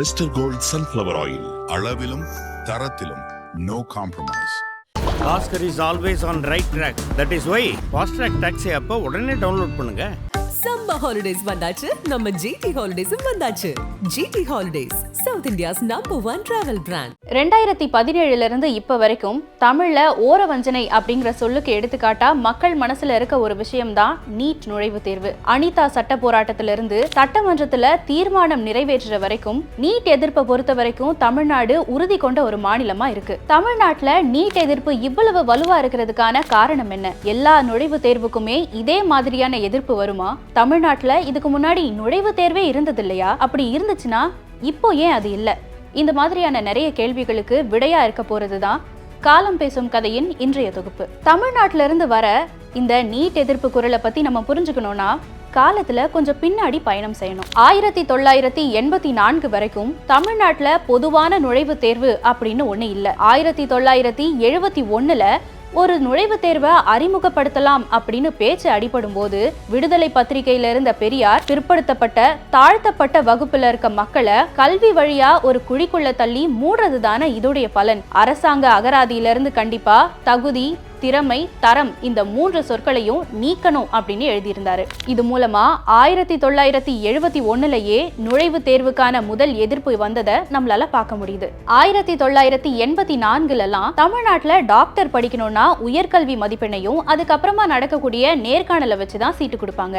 Mister gold sunflower oil, அளவிலும் தரத்திலும் no compromise. Oscar is always on right track. That is why Fast Track Taxi app உடனே download பண்ணுங்க. Summer holidays வந்தாச்சு, நம்ம GT ஹாலிடேஸும் வந்தாச்சு. GT holidays, south India's #1 travel brand. 2017 இருந்து இப்ப வரைக்கும் தமிழ்ல ஓரவஞ்சனை அப்படிங்கிற சொல்லுக்கு எடுத்துக்காட்டா மக்கள் மனசுல இருக்க ஒரு விஷயம் தான் நீட் நுழைவுத் தேர்வு. அனிதா சட்ட போராட்டத்திலிருந்து சட்டமன்றத்துல தீர்மானம் நிறைவேற்ற வரைக்கும் நீட் எதிர்ப்பை பொறுத்த வரைக்கும் தமிழ்நாடு உறுதி கொண்ட ஒரு மாநிலமா இருக்கு. தமிழ்நாட்டுல நீட் எதிர்ப்பு இவ்வளவு வலுவா இருக்கிறதுக்கான காரணம் என்ன? எல்லா நுழைவுத் தேர்வுக்குமே இதே மாதிரியான எதிர்ப்பு வருமா? தமிழ்நாட்டுல இதுக்கு முன்னாடி நுழைவுத் தேர்வே இருந்தது இல்லையா? அப்படி இருந்துச்சுன்னா இப்போ ஏன் அது இல்ல? இந்த மாதிரியான நிறைய கேள்விகளுக்கு விடையா இருக்க போறதுதான் காலம் பேசும் கதையின் இன்றைய தொகுப்பு. தமிழ்நாட்டில இருந்து வர இந்த நீட் எதிர்ப்பு குரலை பத்தி நம்ம புரிஞ்சுக்கணும்னா காலத்துல கொஞ்சம் பின்னாடி பயணம் செய்யணும். 1984 வரைக்கும் தமிழ்நாட்டுல பொதுவான நுழைவுத் தேர்வு அப்படின்னு ஒண்ணு இல்ல. 1971 ஒரு நுழைவுத் தேர்வை அறிமுகப்படுத்தலாம் அப்படின்னு பேச்சு அடிபடும் போது விடுதலை பத்திரிகையில இருந்த பெரியார் பிற்படுத்தப்பட்ட தாழ்த்தப்பட்ட வகுப்புல இருக்க மக்களை கல்வி வழியா ஒரு குழிக்குள்ள தள்ளி மூடுறதுதானே இதோடைய பலன். அரசாங்க அகராதியில இருந்து கண்டிப்பா தகுதி, திறமை, தரம் இந்த 3 சொற்களையும் நீக்கணும் அப்படின்னு எழுதியிருந்தாரு. இது மூலமா 1971 நுழைவுத் தேர்வுக்கான முதல் எதிர்ப்பு வந்ததை நம்மளால பார்க்க முடியுது. 1984 தமிழ்நாட்டுல டாக்டர் படிக்கணும்னா உயர்கல்வி மதிப்பெண்ணையும் அதுக்கப்புறமா நடக்கக்கூடிய நேர்காணலை வச்சுதான் சீட்டு கொடுப்பாங்க.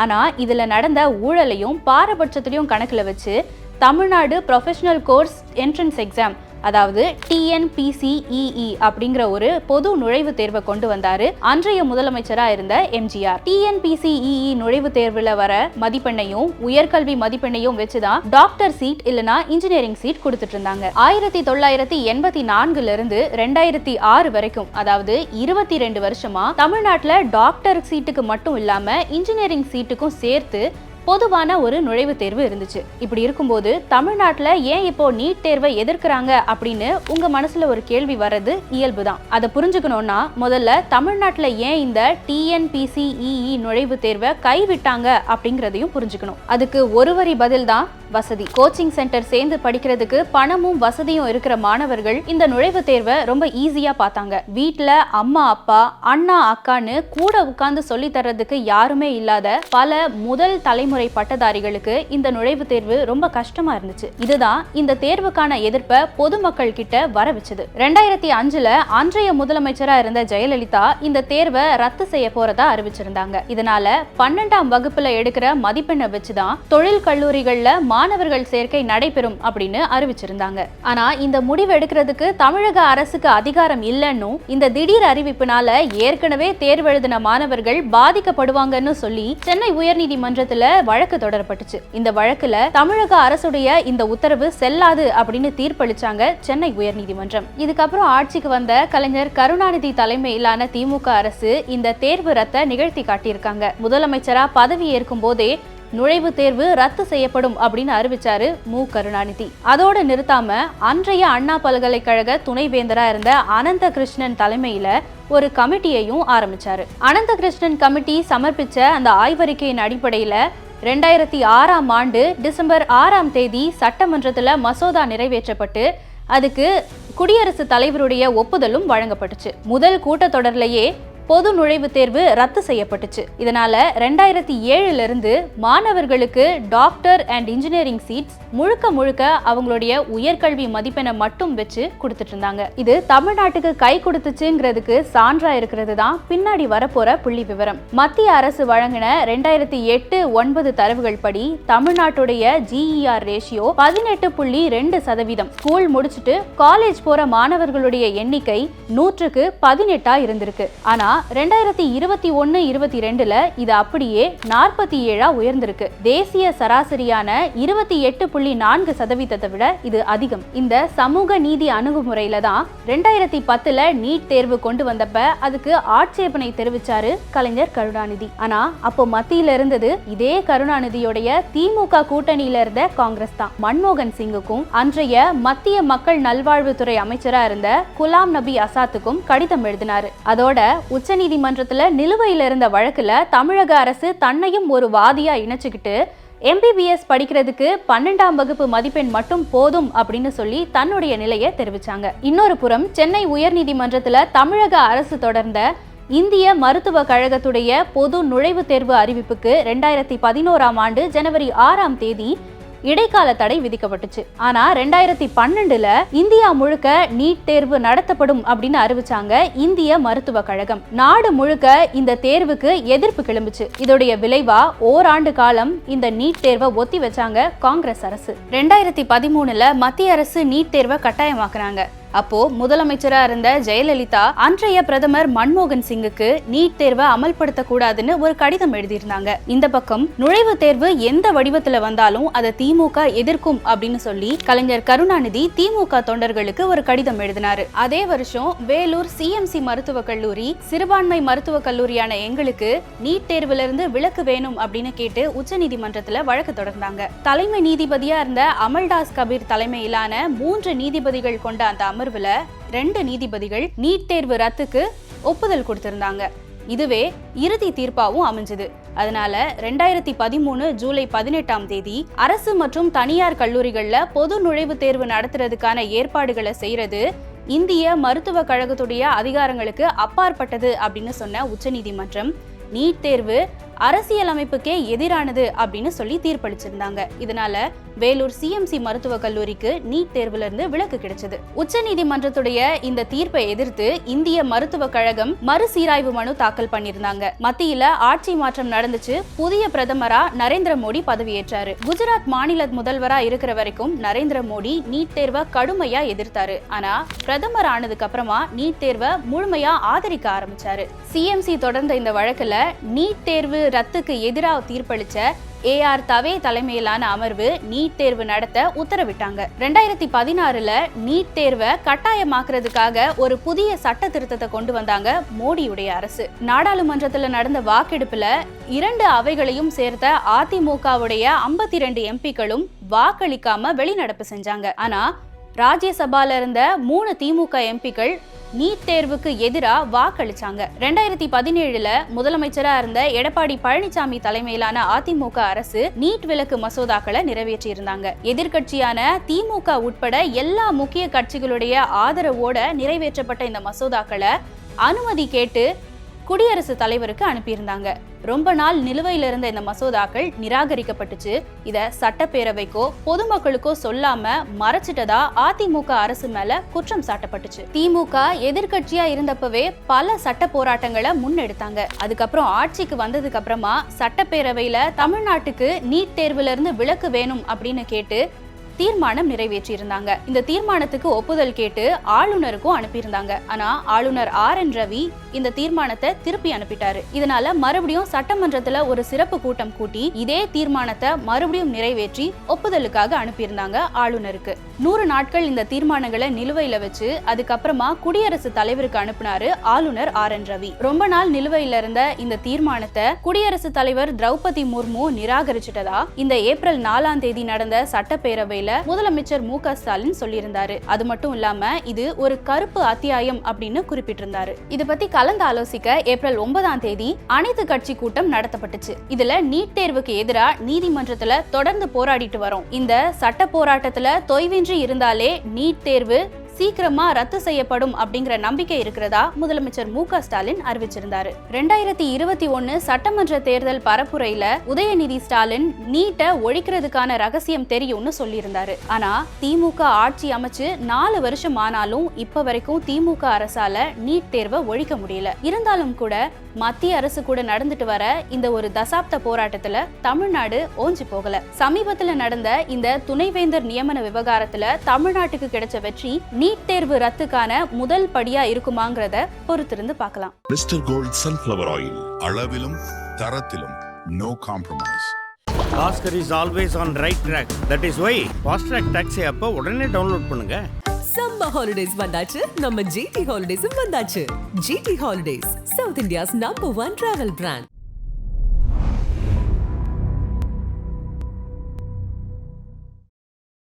ஆனா இதுல நடந்த ஊழலையும் பாரபட்சத்திலையும் கணக்குல வச்சு Tamil Nadu professional course entrance exam, அதாவது TNPCEE அப்படிங்கிற ஒரு பொது நுழைவுத் தேர்வை கொண்டு வந்தாரு அன்றைய முதலமைச்சரா இருந்த எம்ஜிஆர். TNPCEE நுழைவுத் தேர்வுல வர மதிப்பெண்ணையும் உயர்கல்வி மதிப்பெண்ணையும் வச்சுதான் டாக்டர் சீட் இல்லனா இன்ஜினியரிங் சீட் கொடுத்துட்டு இருந்தாங்க. 1984 இருந்து 2006 வரைக்கும், அதாவது 22 வருஷமா தமிழ்நாட்டுல டாக்டர் சீட்டுக்கு மட்டும் இல்லாம இன்ஜினியரிங் சீட்டுக்கும் சேர்த்து பொதுவான ஒரு நுழைவுத் தேர்வு இருந்துச்சு. இப்படி இருக்கும்போது தமிழ்நாட்டுல ஏன் இப்போ நீட் தேர்வை எதிர்க்கிறாங்க அப்படின்னு உங்க மனசுல ஒரு கேள்வி வர்றது இயல்புதான். அதை புரிஞ்சுக்கணும்னா முதல்ல தமிழ்நாட்டுல ஏன் இந்த TNPCEE நுழைவுத் தேர்வை கைவிட்டாங்க அப்படிங்கிறதையும் புரிஞ்சுக்கணும். அதுக்கு ஒரு வரி பதில் தான் வசதி. கோச்சிங் சென்டர் சேர்ந்து படிக்கிறதுக்கு பணமும் வசதியும் இருக்கிற மாணவர்கள் இந்த நுழைவுத் தேர்வை ரொம்ப ஈஸியா பார்த்தாங்க. வீட்டுல அம்மா அப்பா அண்ணா அக்கான்னு கூட உட்கார்ந்து சொல்லி தர்றதுக்கு யாருமே இல்லாத பல முதல் தலைமுறை பட்டதாரிகளுக்கு இந்த நுழைவுத் தேர்வு ரொம்ப கஷ்டமா இருந்துச்சு. இதுதான் இந்த தேர்வுக்கான எதிர்ப்பை பொதுமக்கள் கிட்ட வர வச்சது. 2005 அன்றைய முதலமைச்சரா இருந்த ஜெயலலிதா இந்த தேர்வை ரத்து செய்ய போறதா அறிவிச்சிருந்தாங்க. இதனால 12ஆம் வகுப்புல எடுக்கிற மதிப்பெண்ணை வச்சுதான் தொழில் கல்லூரிகள்ல மாணவர்கள் சேர்க்கை நடைபெறும் அப்படின்னு அறிவிச்சிருந்தாங்க. ஆனா இந்த முடிவு எடுக்கிறதுக்கு தமிழக அரசுக்கு அதிகாரம் இல்லைன்னு இந்த திடீர் அறிவிப்புனால ஏற்கனவே தேர்வு எழுதின மாணவர்கள் பாதிக்கப்படுவாங்கன்னு சொல்லி சென்னை உயர்நீதிமன்றத்துல வழக்கு தொடரப்பட்டுச்சு. இந்த வழக்குல தமிழக அரசுடைய இந்த உத்தரவு செல்லாது அப்படின்னு தீர்ப்பளிச்சாங்க சென்னை உயர்நீதிமன்றம். இதுக்கப்புறம் ஆட்சிக்கு வந்த கலைஞர் கருணாநிதி தலைமையிலான திமுக அரசு இந்த தேர்வு ரத்தை நிகழ்த்தி காட்டியிருக்காங்க. முதலமைச்சரா பதவி ஏற்கும் போதே நுழைவுத் தேர்வு ரத்து செய்யப்படும் அப்படின்னு அறிவிச்சாரு மு. கருணாநிதி. அதோடு நிறுத்தாம அன்றைய அண்ணா பல்கலைக்கழக துணைவேந்தரா இருந்த அனந்த கிருஷ்ணன் தலைமையில ஒரு கமிட்டியையும் ஆரம்பிச்சாரு. அனந்த கிருஷ்ணன் கமிட்டி சமர்ப்பிச்ச அந்த ஆய்வறிக்கையின் அடிப்படையில 2006ஆம் ஆண்டு டிசம்பர் 6ஆம் தேதி சட்டமன்றத்துல மசோதா நிறைவேற்றப்பட்டு அதுக்கு குடியரசுத் தலைவருடைய ஒப்புதலும் வழங்கப்பட்டுச்சு. முதல் கூட்டத்தொடர்லேயே பொது நுழைவுத் தேர்வு ரத்து செய்யப்பட்டுச்சு. இதனால 2007 இருந்து மாணவர்களுக்கு டாக்டர் அண்ட் இன்ஜினியரிங் சீட்ஸ் முழுக்க அவங்களுடைய உயர்கல்வி மதிப்பெண்ணை மட்டும் வச்சு கொடுத்துட்டு இருந்தாங்க. இது தமிழ்நாட்டுக்கு கை கொடுத்துச்சுங்கிறதுக்கு சான்றா இருக்கிறது தான் பின்னாடி வரப்போற புள்ளி விவரம். மத்திய அரசு வழங்கின 2008-9 தரவுகள் படி தமிழ்நாட்டுடைய GER ரேஷியோ 18.2%. ஸ்கூல் முடிச்சுட்டு காலேஜ் போற மாணவர்களுடைய எண்ணிக்கை 100க்கு 18 இருந்திருக்கு. ஆனா 2021-22 இது அப்படியே 47 உயர்ந்திருக்கு. தேசிய சராசரியான 28.4% விட இது அதிகம். இந்த சமூக நீதி அணுகுமுறையில தான் 2010 நீட் தேர்வு கொண்டு வந்தப்ப அதுக்கு ஆட்சேபனை தெரிவிச்சாரு கலைஞர் கருணாநிதி. ஆனா அப்போ மத்தியில இருந்தது இதே கருணாநிதியோடைய திமுக கூட்டணியில இருந்த காங்கிரஸ் தான். மன்மோகன் சிங்குக்கும் அன்றைய மத்திய மக்கள் நல்வாழ்வுத்துறை அமைச்சரா இருந்த குலாம் நபி ஆசாத்துக்கும் கடிதம் எழுதினாரு. அதோட உச்சநீதிமன்றத்துல நிலுவையில் இருந்த வழக்குல தமிழக அரசு தன்னையும் ஒரு வாதியா இணைச்சுக்கிட்டு MBBS படிக்கிறதுக்கு 12ஆம் வகுப்பு மதிப்பெண் மட்டும் போதும் அப்படின்னு சொல்லி தன்னுடைய நிலையை தெரிவிச்சாங்க. இன்னொரு புறம் சென்னை உயர்நீதிமன்றத்துல தமிழக அரசு தொடர்ந்த இந்திய மருத்துவ கழகத்துடைய பொது நுழைவுத் தேர்வு அறிவிப்புக்கு 2011ஆம் ஆண்டு ஜனவரி 6ஆம் தேதி இடைக்கால தடை விதிக்கப்பட்டுச்சு. ஆனா 2012ல இந்தியா முழுக்க நீட் தேர்வு நடத்தப்படும் அப்படின்னு அறிவிச்சாங்க இந்திய மருத்துவ கழகம். நாடு முழுக்க இந்த தேர்வுக்கு எதிர்ப்பு கிளம்புச்சு. இதோடைய விளைவா ஓராண்டு காலம் இந்த நீட் தேர்வை ஒத்தி வச்சாங்க காங்கிரஸ் அரசு. 2013ல மத்திய அரசு நீட் தேர்வை கட்டாயமாக்குறாங்க. அப்போ முதலமைச்சரா இருந்த ஜெயலலிதா அன்றைய பிரதமர் மன்மோகன் சிங்குக்கு நீட் தேர்வை அமல்படுத்த கூடாதுன்னு ஒரு கடிதம் எழுதியிருந்தாங்க. இந்த பக்கம் நுழைவுத் தேர்வு எந்த வடிவத்துல வந்தாலும் அதை திமுக எதிர்க்கும் அப்படின்னு சொல்லி கலைஞர் கருணாநிதி திமுக தொண்டர்களுக்கு ஒரு கடிதம் எழுதினாரு. அதே வருஷம் வேலூர் CMC மருத்துவக் கல்லூரி சிறுபான்மை மருத்துவக் கல்லூரியான எங்களுக்கு நீட் தேர்வுல இருந்து விலக்கு வேணும் அப்படின்னு கேட்டு உச்சநீதிமன்றத்துல வழக்கு தொடர்ந்தாங்க. தலைமை நீதிபதியா இருந்த அமல்தாஸ் கபீர் தலைமையிலான 3 நீதிபதிகள் கொண்ட அந்த அமர்வுல 2 நீதிபதிகள் நீட் தேர்வு ரத்துக்கு ஒப்புதல் கொடுத்திருந்தாங்க. இதுவே இறுதி தீர்ப்பாவும் அமைஞ்சது. அதனால 2013 ஜூலை 18ஆம் தேதி அரசு மற்றும் தனியார் கல்லூரிகள்ல பொது நுழைவுத் தேர்வு நடத்துறதுக்கான ஏற்பாடுகளை செய்யறது இந்திய மருத்துவ கழகத்துடைய அதிகாரங்களுக்கு அப்பாற்பட்டது அப்படின்னு சொன்ன உச்சநீதிமன்றம் நீட் தேர்வு அரசியலமைப்புக்கே எதிரானது அப்படின்னு சொல்லி தீர்ப்பளிச்சிருந்தாங்க. இதனால வேலூர் CMC மருத்துவக் கல்லூரிக்கு நீட் தேர்வுல இருந்து விலக்கு கிடைச்சது. உச்சநீதிமன்றத்துடைய இந்த தீர்ப்பை எதிர்த்து இந்திய மருத்துவ கழகம் மறுசீராய்வு மனு தாக்கல் பண்ணியிருந்தாங்க. மத்தியில ஆட்சி மாற்றம் நடந்துச்சு. புதிய பிரதமரா நரேந்திர மோடி பதவியேற்றாரு. குஜராத் மாநில முதல்வரா இருக்கிற வரைக்கும் நரேந்திர மோடி நீட் தேர்வை கடுமையா எதிர்த்தாரு. ஆனா பிரதமர் ஆனதுக்கு அப்புறமா நீட் தேர்வை முழுமையா ஆதரிக்க ஆரம்பிச்சாரு. CMC தொடர்ந்த இந்த வழக்குல நீட் தேர்வு ரத்துக்கு எதிராக தீர்ப்பளிச்ச AR தவே தலைமையிலான அமர்வு நீட் தேர்வு நடத்த உத்தரவிட்டாங்க. 2016ல நீட் தேர்வை கட்டாயமாக்குறதுக்காக ஒரு புதிய சட்ட திருத்தத்தை கொண்டு வந்தாங்க மோடியுடைய அரசு. நாடாளுமன்றத்துல நடந்த வாக்கெடுப்புல 2 அவைகளையும் சேர்த்த அதிமுகவுடைய 52 MPக்களும் வாக்களிக்காம வெளிநடப்பு செஞ்சாங்க. ஆனா ராஜ்யசபால இருந்த 3 திமுக MPக்கள் நீட் தேர்வுக்கு எதிராக வாக்களிச்சாங்க. 2017ல முதலமைச்சரா இருந்த எடப்பாடி பழனிசாமி தலைமையிலான அதிமுக அரசு நீட் விலக்கு மசோதாக்களை நிறைவேற்றி இருந்தாங்க. எதிர்கட்சியான திமுக உட்பட எல்லா முக்கிய கட்சிகளுடைய ஆதரவோட நிறைவேற்றப்பட்ட இந்த மசோதாக்களை அனுமதி கேட்டு குடியரசுத் தலைவருக்கு அனுப்பியிருந்தாங்க. ரொம்ப நாள் நிலுவையில் இருந்த இந்த மசோதாக்கள் நிராகரிக்கப்பட்டுச்சு. இத சட்டப்பேரவைக்கோ பொதுமக்களுக்கோ சொல்லாம மறைச்சிட்டதா அதிமுக அரசு மேல குற்றம் சாட்டப்பட்டுச்சு. திமுக எதிர்கட்சியா இருந்தப்பவே பல சட்ட போராட்டங்களை முன்னெடுத்தாங்க. அதுக்கப்புறம் ஆட்சிக்கு வந்ததுக்கு அப்புறமா சட்டப்பேரவையில தமிழ்நாட்டுக்கு நீட் தேர்வுல இருந்து விலக்கு வேணும் அப்படின்னு கேட்டு தீர்மானம் நிறைவேற்றியிருந்தாங்க. இந்த தீர்மானத்துக்கு ஒப்புதல் கேட்டு ஆளுநருக்கும் அனுப்பியிருந்தாங்க. ஆனா ஆளுநர் RN ரவி இந்த தீர்மானத்தை திருப்பி அனுப்பிட்டாரு. இதனால மறுபடியும் சட்டமன்றத்துல ஒரு சிறப்பு கூட்டம் கூட்டி இதே தீர்மானத்தை மறுபடியும் நிறைவேற்றி ஒப்புதலுக்காக அனுப்பியிருந்தாங்க ஆளுநருக்கு. 100 நாட்கள் இந்த தீர்மானங்களை நிலுவையில வச்சு அதுக்கப்புறமா குடியரசுத் தலைவருக்கு அனுப்பினாரு ஆளுநர் RN ரவி. ரொம்ப நாள் நிலுவையில இருந்த இந்த தீர்மானத்தை குடியரசுத் தலைவர் திரௌபதி முர்மு நிராகரிச்சிட்டதா இந்த ஏப்ரல் 4ஆம் தேதி நடந்த சட்டப்பேரவை முதலமைச்சர் மு.க. ஸ்டாலின் சொல்லியிருந்தாரு. அது மட்டும் இல்லாம இது ஒரு கருப்பு அத்தியாயம் அப்படின்னு குறிப்பிட்டிருந்தாரு. இதை பத்தி கலந்து ஆலோசிக்க ஏப்ரல் 9ஆம் தேதி அனைத்து கட்சி கூட்டம் நடத்தப்பட்டுச்சு. இதுல நீட் தேர்வுக்கு எதிராக நீதிமன்றத்துல தொடர்ந்து போராடிட்டு வரோம். இந்த சட்ட போராட்டத்துல தொய்வின்றி இருந்தாலே நீட் தேர்வு சீக்கிரமா ரத்து செய்யப்படும் அப்படிங்கிற நம்பிக்கை இருக்கிறதா முதலமைச்சர் மு.க. ஸ்டாலின் அறிவிச்சிருந்தாரு. 2021 சட்டமன்ற தேர்தல் பரப்புரையில உதயநிதி ஸ்டாலின் நீட்டை ஒழிக்கிறதுக்கான ரகசியம் தெரியும்னு சொல்லியிருந்தாரு. ஆனா திமுக ஆட்சி அமைச்சு 4 வருஷம் ஆனாலும் இப்ப வரைக்கும் திமுக அரசால நீட் தேர்வை ஒழிக்க முடியல. இருந்தாலும் கூட மத்திய அரசு கூட நடந்துட்டு வர இந்த ஒரு தசாப்த போராட்டத்துல தமிழ்நாடு ஓஞ்சி போகல. சமீபத்துல நடந்த இந்த துணைவேந்தர் நியமன விவகாரத்துல தமிழ்நாட்டுக்கு கிடைச்ச வெற்றி நீட் தேர்வு ரத்துக்கான முதல் படியா இருக்குமாங்கிறத பொறுத்திருந்து பார்க்கலாம். மிஸ்டர் கோல்ட் சன்ஃப்ளவர் ஆயில் அளவிலும் தரத்திலும் no compromise. Oscar is always on right track. That is why Fast Track Taxi app உடனே டவுன்லோட் பண்ணுங்க. சம்மர் ஹாலிடேஸ் வந்தாச்சு, நம்ம GT ஹாலிடேஸும் வந்தாச்சு. GT holidays, south India's #1 travel brand.